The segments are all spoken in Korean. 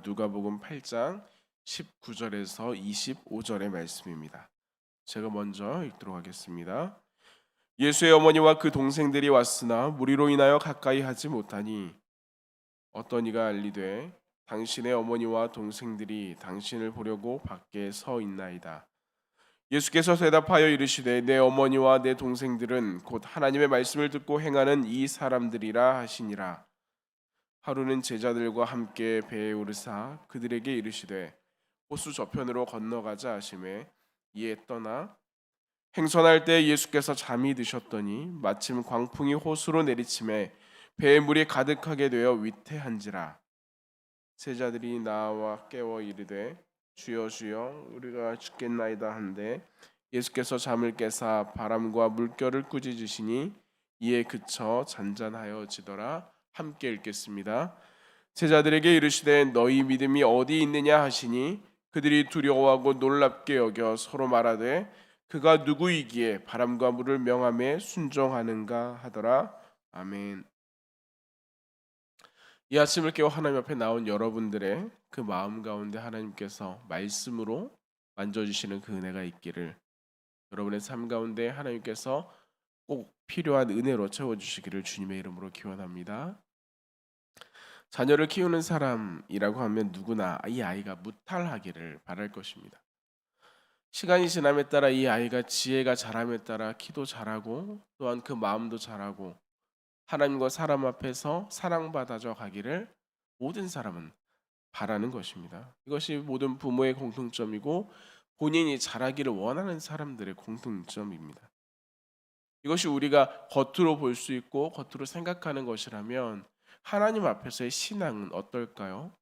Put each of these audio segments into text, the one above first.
누가복음 8장 19절에서 25절의 말씀입니다. 제가 먼저 읽도록 하겠습니다. 예수의 어머니와 그 동생들이 왔으나 무리로 인하여 가까이 하지 못하니 어떤 이가 알리되 당신의 어머니와 동생들이 당신을 보려고 밖에 서 있나이다. 예수께서 대답하여 이르시되 내 어머니와 내 동생들은 곧 하나님의 말씀을 듣고 행하는 이 사람들이라 하시니라. 하루는 제자들과 함께 배에 오르사 그들에게 이르시되 호수 저편으로 건너가자 하시매 이에 떠나 행선할 때 예수께서 잠이 드셨더니 마침 광풍이 호수로 내리침에 배에 물이 가득하게 되어 위태한지라. 제자들이 나와 깨워 이르되 주여 주여 우리가 죽겠나이다 한데 예수께서 잠을 깨사 바람과 물결을 꾸짖으시니 이에 그쳐 잔잔하여지더라. 함께 읽겠습니다. 제자들에게 이르시되 너희 믿음이 어디 있느냐 하시니 그들이 두려워하고 놀랍게 여겨 서로 말하되 그가 누구이기에 바람과 물을 명함에 순종하는가 하더라. 아멘. 이 아침을 깨워 하나님 앞에 나온 여러분들의 그 마음 가운데 하나님께서 말씀으로 만져주시는 그 은혜가 있기를, 여러분의 삶 가운데 하나님께서 꼭 필요한 은혜로 채워주시기를 주님의 이름으로 기원합니다. 자녀를 키우는 사람이라고 하면 누구나 이 아이가 무탈하기를 바랄 것입니다. 시간이 지남에 따라 이 아이가 지혜가 자람에 따라 키도 자라고 또한 그 마음도 자라고 하나님과 사람 앞에서 사랑받아져 가기를 모든 사람은 바라는 것입니다. 이것이 모든 부모의 공통점이고 본인이 자라기를 원하는 사람들의 공통점입니다. 이것이 우리가 겉으로 볼 수 있고 겉으로 생각하는 것이라면 하나님 앞에서의 신앙은 어떨까요?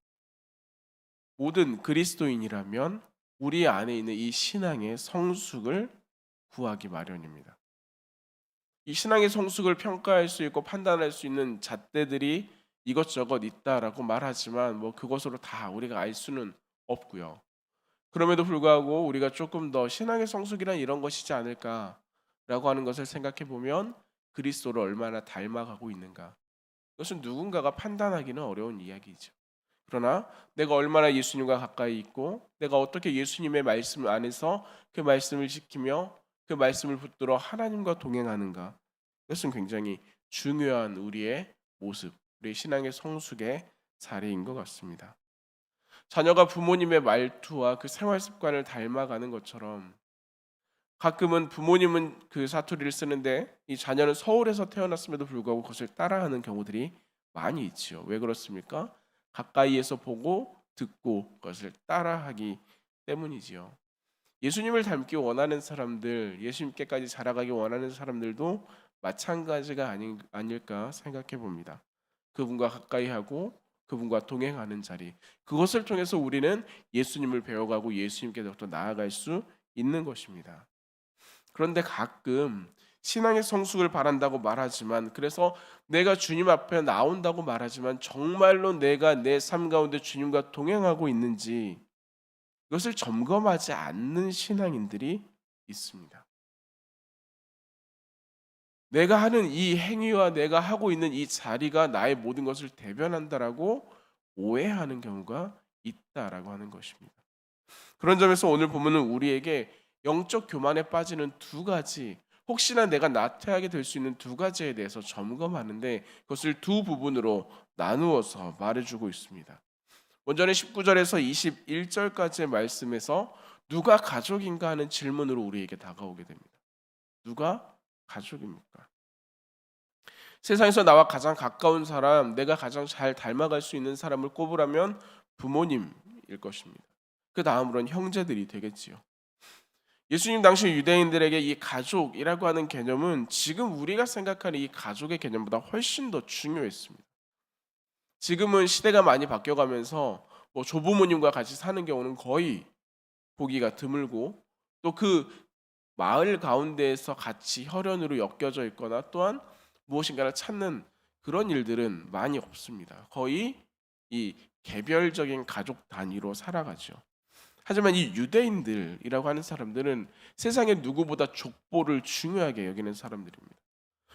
모든 그리스도인이라면 우리 안에 있는 이 신앙의 성숙을 구하기 마련입니다. 이 신앙의 성숙을 평가할 수 있고 판단할 수 있는 잣대들이 이것저것 있다라고 말하지만 그것으로 다 우리가 알 수는 없고요. 그럼에도 불구하고 우리가 조금 더 신앙의 성숙이란 이런 것이지 않을까라고 하는 것을 생각해 보면 그리스도를 얼마나 닮아가고 있는가, 이것은 누군가가 판단하기는 어려운 이야기죠. 그러나 내가 얼마나 예수님과 가까이 있고 내가 어떻게 예수님의 말씀 안에서 그 말씀을 지키며 그 말씀을 붙들어 하나님과 동행하는가, 이것은 굉장히 중요한 우리의 모습, 우리의 신앙의 성숙의 자리인 것 같습니다. 자녀가 부모님의 말투와 그 생활 습관을 닮아가는 것처럼 가끔은 부모님은 그 사투리를 쓰는데 이 자녀는 서울에서 태어났음에도 불구하고 그것을 따라하는 경우들이 많이 있지요. 왜 그렇습니까? 가까이에서 보고 듣고 그것을 따라하기 때문이지요. 예수님을 닮기 원하는 사람들, 예수님께까지 자라가기 원하는 사람들도 마찬가지가 아닐까 생각해 봅니다. 그분과 가까이하고 그분과 동행하는 자리, 그것을 통해서 우리는 예수님을 배워가고 예수님께로부터 나아갈 수 있는 것입니다. 그런데 가끔 신앙의 성숙을 바란다고 말하지만, 그래서 내가 주님 앞에 나온다고 말하지만 정말로 내가 내 삶 가운데 주님과 동행하고 있는지 이것을 점검하지 않는 신앙인들이 있습니다. 내가 하는 이 행위와 내가 하고 있는 이 자리가 나의 모든 것을 대변한다라고 오해하는 경우가 있다라고 하는 것입니다. 그런 점에서 오늘 본문은 우리에게 영적 교만에 빠지는 두 가지, 혹시나 내가 나태하게 될 수 있는 두 가지에 대해서 점검하는데 그것을 두 부분으로 나누어서 말해주고 있습니다. 먼저는 19절에서 21절까지의 말씀에서 누가 가족인가 하는 질문으로 우리에게 다가오게 됩니다. 누가 가족입니까? 세상에서 나와 가장 가까운 사람, 내가 가장 잘 닮아갈 수 있는 사람을 꼽으라면 부모님일 것입니다. 그 다음으로는 형제들이 되겠지요. 예수님 당시 유대인들에게 이 가족이라고 하는 개념은 지금 우리가 생각하는 이 가족의 개념보다 훨씬 더 중요했습니다. 지금은 시대가 많이 바뀌어가면서 조부모님과 같이 사는 경우는 거의 보기가 드물고, 또 그 마을 가운데에서 같이 혈연으로 엮여져 있거나 또한 무엇인가를 찾는 그런 일들은 많이 없습니다. 거의 이 개별적인 가족 단위로 살아가죠. 하지만 이 유대인들이라고 하는 사람들은 세상의 누구보다 족보를 중요하게 여기는 사람들입니다.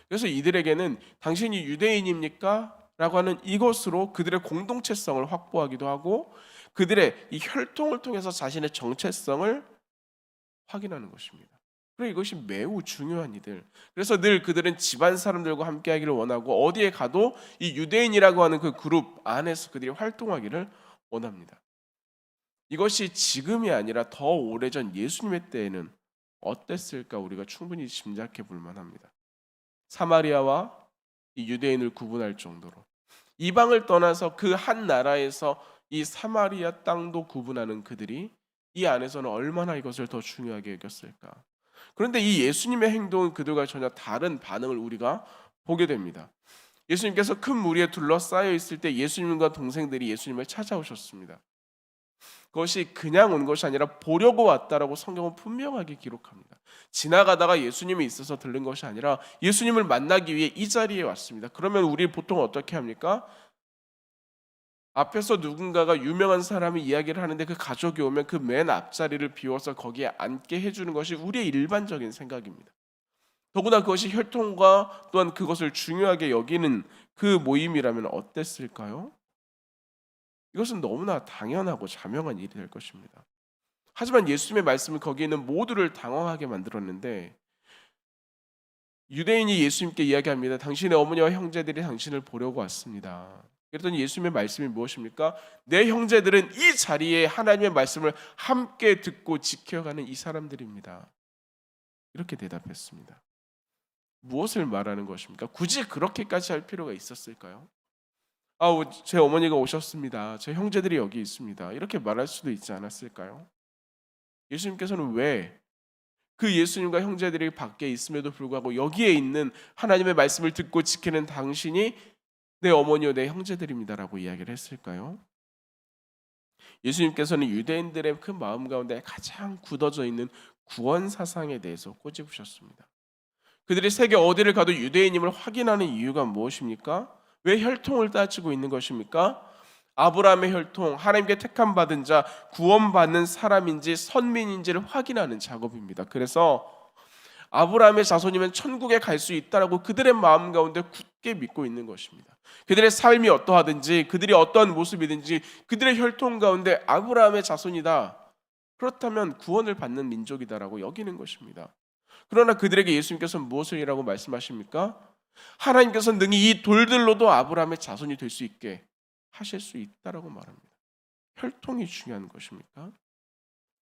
그래서 이들에게는 당신이 유대인입니까? 라고 하는 이것으로 그들의 공동체성을 확보하기도 하고, 그들의 이 혈통을 통해서 자신의 정체성을 확인하는 것입니다. 그리고 이것이 매우 중요한 일들. 그래서 늘 그들은 집안 사람들과 함께하기를 원하고 어디에 가도 이 유대인이라고 하는 그 그룹 안에서 그들이 활동하기를 원합니다. 이것이 지금이 아니라 더 오래전 예수님의 때에는 어땠을까 우리가 충분히 짐작해 볼 만합니다. 사마리아와 이 유대인을 구분할 정도로 이방을 떠나서 그 한 나라에서 이 사마리아 땅도 구분하는 그들이 이 안에서는 얼마나 이것을 더 중요하게 여겼을까. 그런데 이 예수님의 행동은 그들과 전혀 다른 반응을 우리가 보게 됩니다. 예수님께서 큰 무리에 둘러싸여 있을 때 예수님과 동생들이 예수님을 찾아오셨습니다. 그것이 그냥 온 것이 아니라 보려고 왔다라고 성경은 분명하게 기록합니다. 지나가다가 예수님이 있어서 들른 것이 아니라 예수님을 만나기 위해 이 자리에 왔습니다. 그러면 우리 보통 어떻게 합니까? 앞에서 누군가가 유명한 사람이 이야기를 하는데 그 가족이 오면 그 맨 앞자리를 비워서 거기에 앉게 해주는 것이 우리의 일반적인 생각입니다. 더구나 그것이 혈통과 또한 그것을 중요하게 여기는 그 모임이라면 어땠을까요? 이것은 너무나 당연하고 자명한 일이 될 것입니다. 하지만 예수님의 말씀은 거기에 있는 모두를 당황하게 만들었는데 유대인이 예수님께 이야기합니다. 당신의 어머니와 형제들이 당신을 보려고 왔습니다. 그랬더니 예수님의 말씀이 무엇입니까? 내 형제들은 이 자리에 하나님의 말씀을 함께 듣고 지켜가는 이 사람들입니다. 이렇게 대답했습니다. 무엇을 말하는 것입니까? 굳이 그렇게까지 할 필요가 있었을까요? 제 어머니가 오셨습니다. 제 형제들이 여기 있습니다. 이렇게 말할 수도 있지 않았을까요? 예수님께서는 왜 그 예수님과 형제들이 밖에 있음에도 불구하고 여기에 있는 하나님의 말씀을 듣고 지키는 당신이 내 어머니와 내 형제들입니다라고 이야기를 했을까요? 예수님께서는 유대인들의 그 마음 가운데 가장 굳어져 있는 구원 사상에 대해서 꼬집으셨습니다. 그들이 세계 어디를 가도 유대인임을 확인하는 이유가 무엇입니까? 왜 혈통을 따지고 있는 것입니까? 아브라함의 혈통, 하나님께 택함 받은 자, 구원받는 사람인지 선민인지를 확인하는 작업입니다. 그래서 아브라함의 자손이면 천국에 갈 수 있다라고 그들의 마음 가운데 굳게 믿고 있는 것입니다. 그들의 삶이 어떠하든지 그들이 어떠한 모습이든지 그들의 혈통 가운데 아브라함의 자손이다. 그렇다면 구원을 받는 민족이다라고 여기는 것입니다. 그러나 그들에게 예수님께서 무엇을이라고 말씀하십니까? 하나님께서 능히 이 돌들로도 아브라함의 자손이 될 수 있게 하실 수 있다라고 말합니다. 혈통이 중요한 것입니까?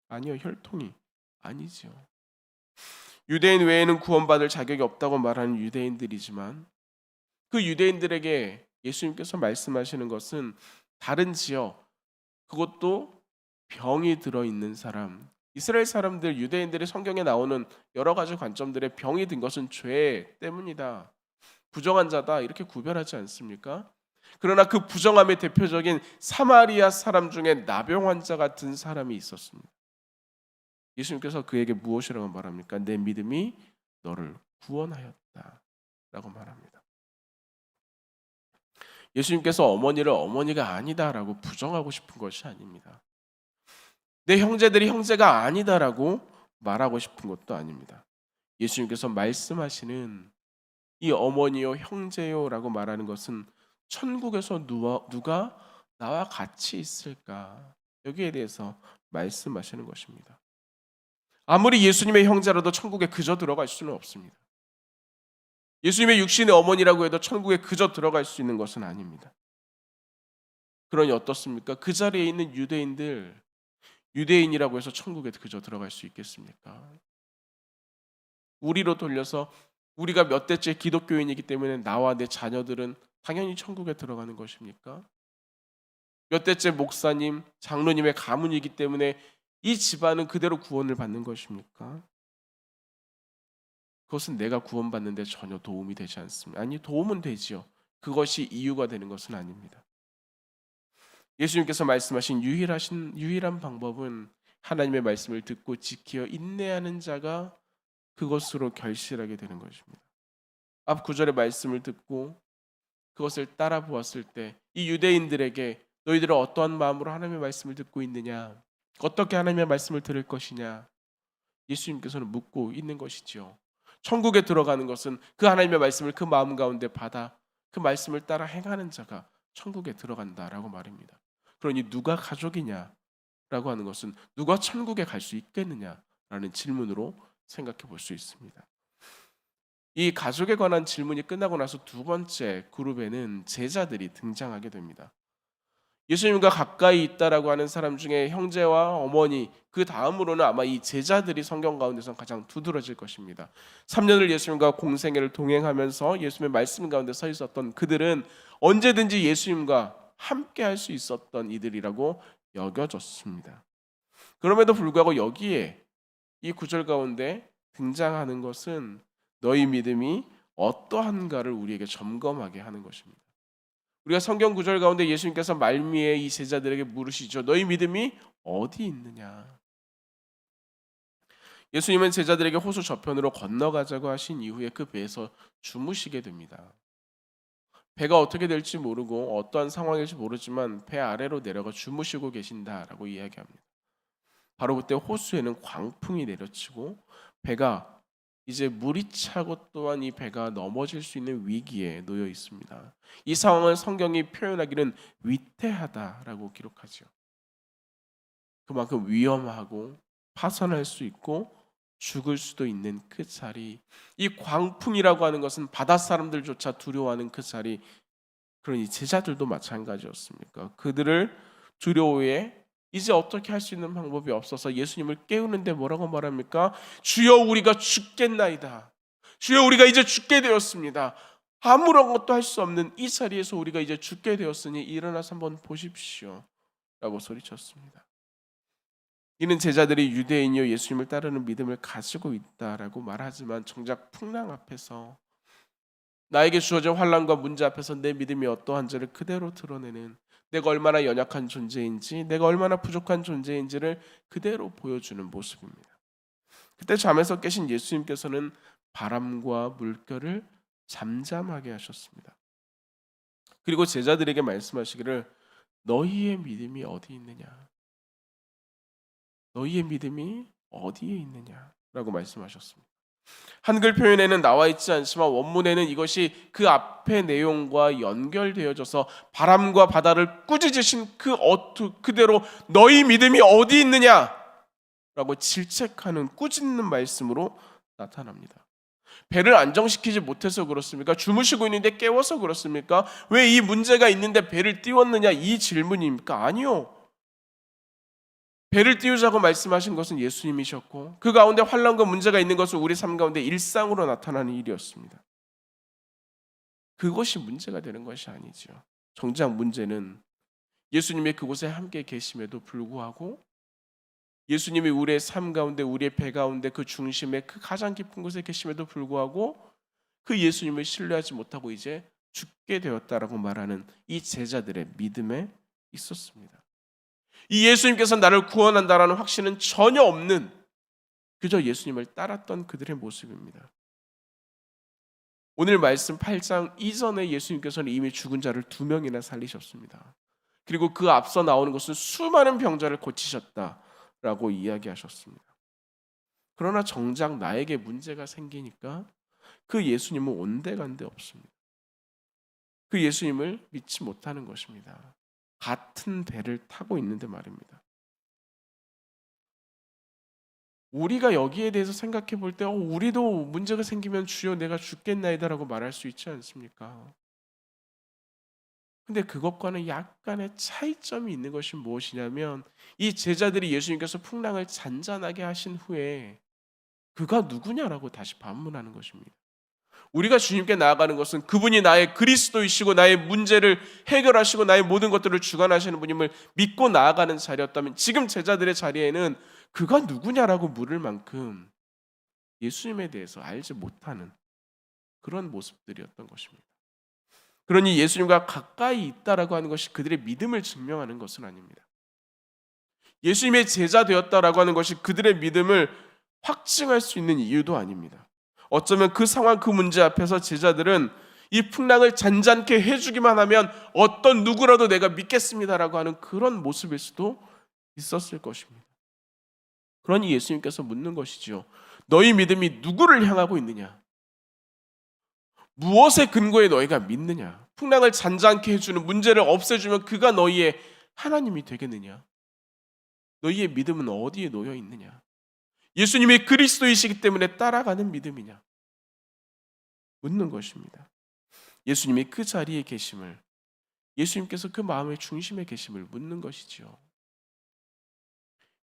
아니요, 혈통이 아니죠. 유대인 외에는 구원받을 자격이 없다고 말하는 유대인들이지만 그 유대인들에게 예수님께서 말씀하시는 것은 다른 지역, 그것도 병이 들어있는 사람, 이스라엘 사람들, 유대인들의 성경에 나오는 여러 가지 관점들의 병이 든 것은 죄 때문이다. 부정한 자다 이렇게 구별하지 않습니까? 그러나 그 부정함의 대표적인 사마리아 사람 중에 나병 환자 같은 사람이 있었습니다. 예수님께서 그에게 무엇이라고 말합니까? 내 믿음이 너를 구원하였다 라고 말합니다. 예수님께서 어머니를 어머니가 아니다라고 부정하고 싶은 것이 아닙니다. 내 형제들이 형제가 아니다라고 말하고 싶은 것도 아닙니다. 예수님께서 말씀하시는 이 어머니요 형제요라고 말하는 것은 천국에서 누가 나와 같이 있을까? 여기에 대해서 말씀하시는 것입니다. 아무리 예수님의 형제라도 천국에 그저 들어갈 수는 없습니다. 예수님의 육신의 어머니라고 해도 천국에 그저 들어갈 수 있는 것은 아닙니다. 그러니 어떻습니까? 그 자리에 있는 유대인들, 유대인이라고 해서 천국에 그저 들어갈 수 있겠습니까? 우리로 돌려서 우리가 몇 대째 기독교인이기 때문에 나와 내 자녀들은 당연히 천국에 들어가는 것입니까? 몇 대째 목사님, 장로님의 가문이기 때문에 이 집안은 그대로 구원을 받는 것입니까? 그것은 내가 구원받는 데 전혀 도움이 되지 않습니다. 아니, 도움은 되지요. 그것이 이유가 되는 것은 아닙니다. 예수님께서 말씀하신 유일한 방법은 하나님의 말씀을 듣고 지켜 인내하는 자가 그것으로 결실하게 되는 것입니다. 앞 구절의 말씀을 듣고 그것을 따라 보았을 때 이 유대인들에게 너희들은 어떠한 마음으로 하나님의 말씀을 듣고 있느냐? 어떻게 하나님의 말씀을 들을 것이냐? 예수님께서는 묻고 있는 것이지요. 천국에 들어가는 것은 그 하나님의 말씀을 그 마음 가운데 받아 그 말씀을 따라 행하는 자가 천국에 들어간다라고 말입니다. 그러니 누가 가족이냐라고 하는 것은 누가 천국에 갈 수 있겠느냐라는 질문으로 생각해 볼 수 있습니다. 이 가족에 관한 질문이 끝나고 나서 두 번째 그룹에는 제자들이 등장하게 됩니다. 예수님과 가까이 있다라고 하는 사람 중에 형제와 어머니, 그 다음으로는 아마 이 제자들이 성경 가운데서 가장 두드러질 것입니다. 3년을 예수님과 공생애를 동행하면서 예수님의 말씀 가운데 서 있었던 그들은 언제든지 예수님과 함께 할 수 있었던 이들이라고 여겨졌습니다. 그럼에도 불구하고 여기에 이 구절 가운데 등장하는 것은 너희 믿음이 어떠한가를 우리에게 점검하게 하는 것입니다. 우리가 성경 구절 가운데 예수님께서 말미에 이 제자들에게 물으시죠. 너희 믿음이 어디 있느냐? 예수님은 제자들에게 호수 저편으로 건너가자고 하신 이후에 그 배에서 주무시게 됩니다. 배가 어떻게 될지 모르고 어떠한 상황일지 모르지만 배 아래로 내려가 주무시고 계신다라고 이야기합니다. 바로 그때 호수에는 광풍이 내려치고 배가 이제 물이 차고 또한 이 배가 넘어질 수 있는 위기에 놓여 있습니다. 이 상황을 성경이 표현하기는 위태하다라고 기록하죠. 그만큼 위험하고 파산할 수 있고 죽을 수도 있는 그 자리, 이 광풍이라고 하는 것은 바다 사람들조차 두려워하는 그 자리, 그러니 제자들도 마찬가지였습니까? 그들을 두려워해 이제 어떻게 할 수 있는 방법이 없어서 예수님을 깨우는데 뭐라고 말합니까? 주여 우리가 죽겠나이다. 주여 우리가 이제 죽게 되었습니다. 아무런 것도 할 수 없는 이 자리에서 우리가 이제 죽게 되었으니 일어나서 한번 보십시오 라고 소리쳤습니다. 이는 제자들이 유대인이요 예수님을 따르는 믿음을 가지고 있다라고 말하지만 정작 풍랑 앞에서 나에게 주어진 환난과 문제 앞에서 내 믿음이 어떠한지를 그대로 드러내는, 내가 얼마나 연약한 존재인지, 내가 얼마나 부족한 존재인지를 그대로 보여주는 모습입니다. 그때 잠에서 깨신 예수님께서는 바람과 물결을 잠잠하게 하셨습니다. 그리고 제자들에게 말씀하시기를 너희의 믿음이 어디 있느냐? 너희의 믿음이 어디에 있느냐라고 말씀하셨습니다. 한글 표현에는 나와 있지 않지만 원문에는 이것이 그 앞의 내용과 연결되어져서 바람과 바다를 꾸짖으신 그 어투 그대로 너희 믿음이 어디 있느냐라고 질책하는 꾸짖는 말씀으로 나타납니다. 배를 안정시키지 못해서 그렇습니까? 주무시고 있는데 깨워서 그렇습니까? 왜 이 문제가 있는데 배를 띄웠느냐 이 질문입니까? 아니요. 배를 띄우자고 말씀하신 것은 예수님이셨고 그 가운데 환난과 문제가 있는 것은 우리 삶 가운데 일상으로 나타나는 일이었습니다. 그것이 문제가 되는 것이 아니죠. 정작 문제는 예수님이 그곳에 함께 계심에도 불구하고 예수님이 우리의 삶 가운데 우리의 배 가운데 그 중심에 그 가장 깊은 곳에 계심에도 불구하고 그 예수님을 신뢰하지 못하고 이제 죽게 되었다라고 말하는 이 제자들의 믿음에 있었습니다. 이 예수님께서 나를 구원한다라는 확신은 전혀 없는 그저 예수님을 따랐던 그들의 모습입니다. 오늘 말씀 8장 이전에 예수님께서는 이미 죽은 자를 2명이나 살리셨습니다. 그리고 그 앞서 나오는 것은 수많은 병자를 고치셨다라고 이야기하셨습니다. 그러나 정작 나에게 문제가 생기니까 그 예수님은 온데간데 없습니다. 그 예수님을 믿지 못하는 것입니다. 같은 배를 타고 있는데 말입니다. 우리가 여기에 대해서 생각해 볼 때 우리도 문제가 생기면 주여 내가 죽겠나이다라고 말할 수 있지 않습니까? 근데 그것과는 약간의 차이점이 있는 것이 무엇이냐면 이 제자들이 예수님께서 풍랑을 잔잔하게 하신 후에 그가 누구냐라고 다시 반문하는 것입니다. 우리가 주님께 나아가는 것은 그분이 나의 그리스도이시고 나의 문제를 해결하시고 나의 모든 것들을 주관하시는 분임을 믿고 나아가는 자리였다면 지금 제자들의 자리에는 그가 누구냐라고 물을 만큼 예수님에 대해서 알지 못하는 그런 모습들이었던 것입니다. 그러니 예수님과 가까이 있다라고 하는 것이 그들의 믿음을 증명하는 것은 아닙니다. 예수님의 제자 되었다라고 하는 것이 그들의 믿음을 확증할 수 있는 이유도 아닙니다. 어쩌면 그 상황 그 문제 앞에서 제자들은 이 풍랑을 잔잔케 해주기만 하면 어떤 누구라도 내가 믿겠습니다라고 하는 그런 모습일 수도 있었을 것입니다. 그러니 예수님께서 묻는 것이죠. 너희 믿음이 누구를 향하고 있느냐? 무엇의 근거에 너희가 믿느냐? 풍랑을 잔잔케 해주는 문제를 없애주면 그가 너희의 하나님이 되겠느냐? 너희의 믿음은 어디에 놓여 있느냐? 예수님이 그리스도이시기 때문에 따라가는 믿음이냐? 묻는 것입니다. 예수님이 그 자리에 계심을, 예수님께서 그 마음의 중심에 계심을 묻는 것이지요.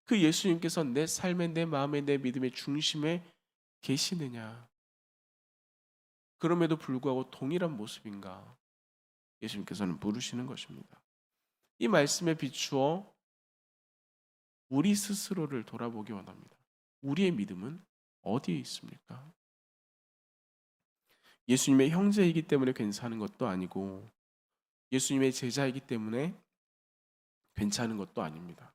그 예수님께서 내 삶의, 내 마음의, 내 믿음의 중심에 계시느냐? 그럼에도 불구하고 동일한 모습인가? 예수님께서는 물으시는 것입니다. 이 말씀에 비추어 우리 스스로를 돌아보기 원합니다. 우리의 믿음은 어디에 있습니까? 예수님의 형제이기 때문에 괜찮은 것도 아니고 예수님의 제자이기 때문에 괜찮은 것도 아닙니다.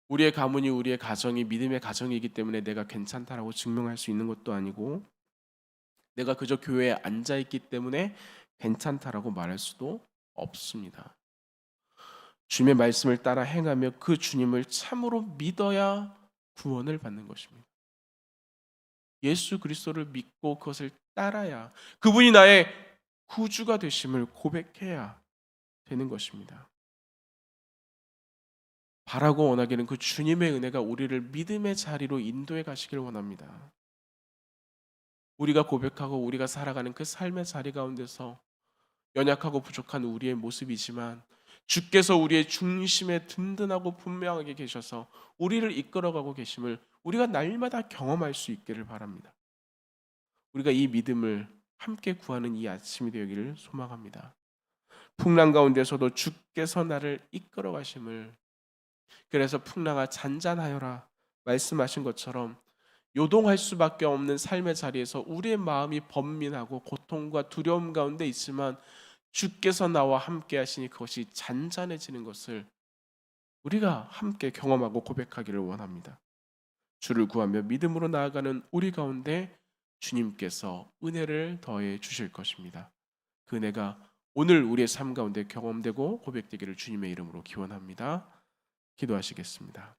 우리의 가문이, 우리의 가정이 믿음의 가정이기 때문에 내가 괜찮다라고 증명할 수 있는 것도 아니고 내가 그저 교회에 앉아있기 때문에 괜찮다라고 말할 수도 없습니다. 주님의 말씀을 따라 행하며 그 주님을 참으로 믿어야 구원을 받는 것입니다. 예수 그리스도를 믿고 그것을 따라야, 그분이 나의 구주가 되심을 고백해야 되는 것입니다. 바라고 원하기는 그 주님의 은혜가 우리를 믿음의 자리로 인도해 가시길 원합니다. 우리가 고백하고 우리가 살아가는 그 삶의 자리 가운데서 연약하고 부족한 우리의 모습이지만 주께서 우리의 중심에 든든하고 분명하게 계셔서 우리를 이끌어가고 계심을 우리가 날마다 경험할 수 있기를 바랍니다. 우리가 이 믿음을 함께 구하는 이 아침이 되기를 소망합니다. 풍랑 가운데서도 주께서 나를 이끌어 가심을, 그래서 풍랑아 잔잔하여라 말씀하신 것처럼 요동할 수밖에 없는 삶의 자리에서 우리의 마음이 번민하고 고통과 두려움 가운데 있지만 주께서 나와 함께 하시니 그것이 잔잔해지는 것을 우리가 함께 경험하고 고백하기를 원합니다. 주를 구하며 믿음으로 나아가는 우리 가운데 주님께서 은혜를 더해 주실 것입니다. 그 은혜가 오늘 우리의 삶 가운데 경험되고 고백되기를 주님의 이름으로 기원합니다. 기도하시겠습니다.